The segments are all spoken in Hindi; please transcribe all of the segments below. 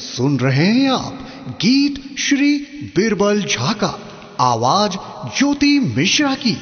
सुन रहे हैं आप गीत श्री बीरबल झा का, आवाज ज्योति मिश्रा की।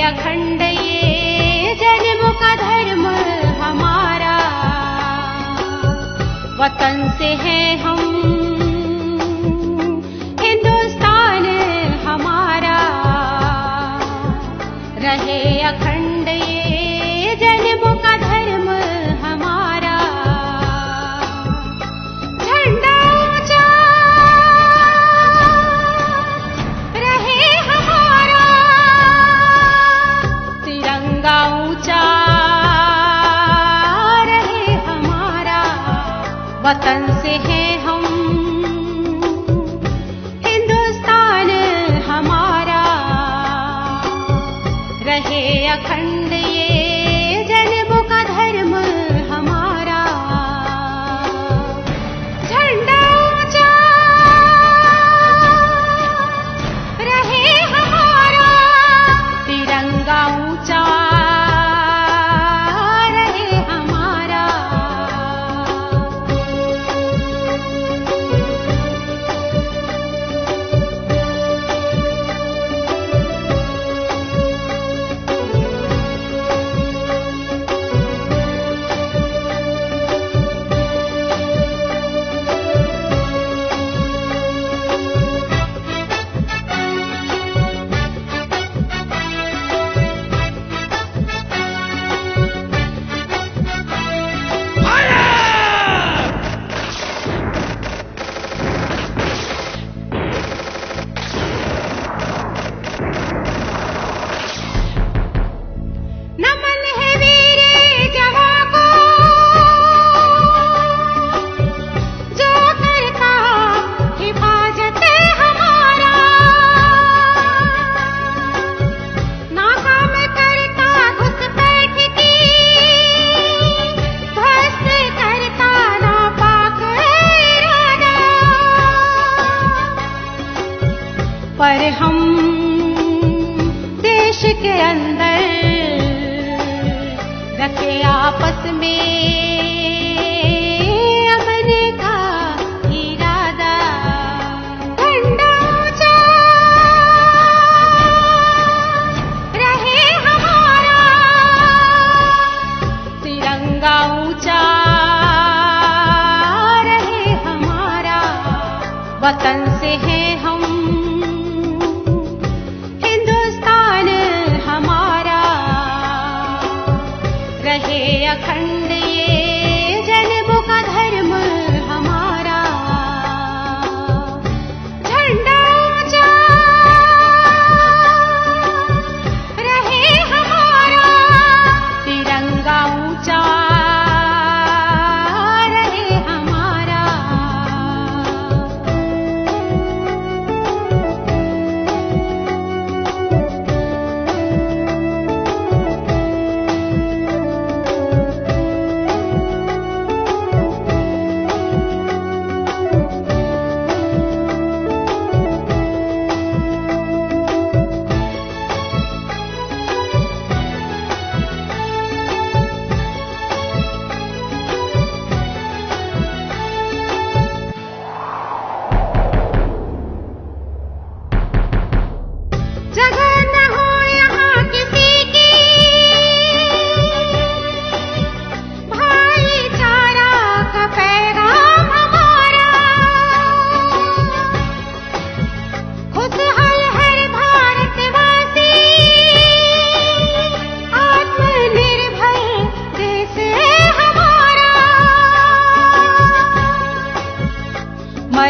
अखंड ये जन्म का धर्म हमारा, वतन से है हम, हिंदुस्तान हमारा, रहे अखंड ये जन्म का धर्म हमारा। झंडा ऊंचा रहे हमारा, तिरंगा ऊंचा रहे हमारा, वतन से है हम, हिंदुस्तान हमारा, रहे अखंड ये जन्म का धर्म हमारा। झंडा ऊंचा रहे हमारा, तिरंगा ऊंचा रहे हमारा। नमन है वीर जवां को, जो करता हिफाजत हमारा, नाकाम करता घुसपैठ की, ध्वस्त करता नापाक इरादा। पर हम देश के अंदर रखे आपस में अमन का इरादा। झंडा ऊंचा रहे हमारा, तिरंगा ऊंचा रहे हमारा, वतन से है हम, हिंदुस्तान हमारा, रहे अखंड ये जन्म का धर्म हमारा। झंडा ऊंचा रहे हमारा, तिरंगा ऊंचा रहे हमारा।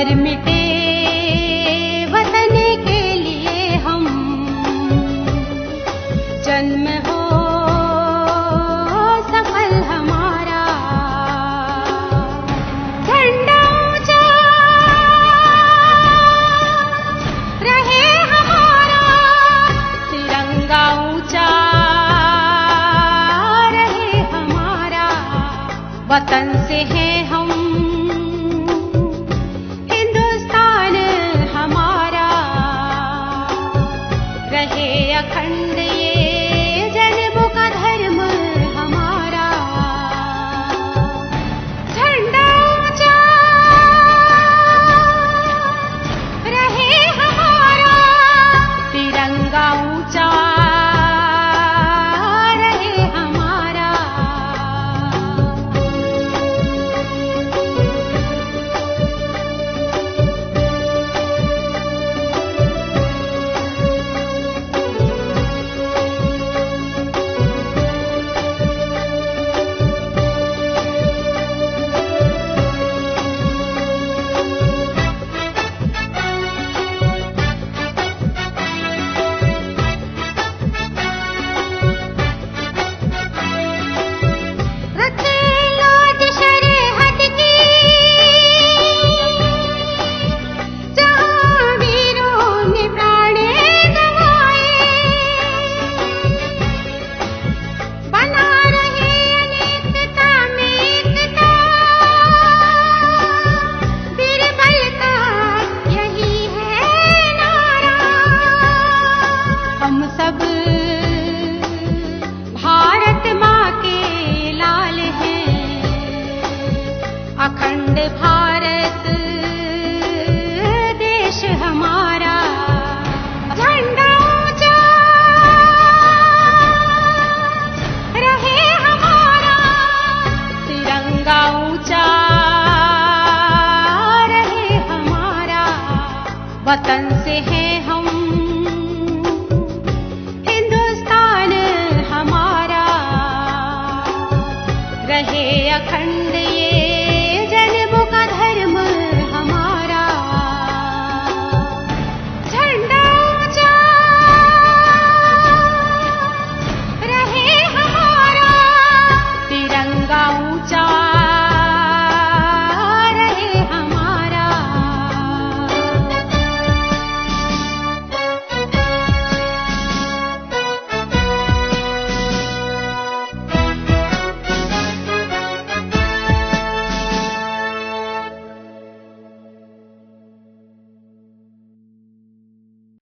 मर मिटे वतन के लिए हम, जन्म हो सफल हमारा, झंडा ऊंचा रहे हमारा, तिरंगा ऊंचा रहे हमारा, वतन से है हम, हिंदुस्तान हमारा, रहे अखंड ये जन्मों का धर्म हमारा, झंडा ऊंचा रहे हमारा, तिरंगा ऊंचा रहे हमारा। हम सब भारत माँ के लाल हैं, अखंड भारत देश हमारा, झंडा ऊंचा रहे हमारा, तिरंगा ऊंचा रहे हमारा, वतन से है हम, हिंदुस्तान हमारा, रहे अखंड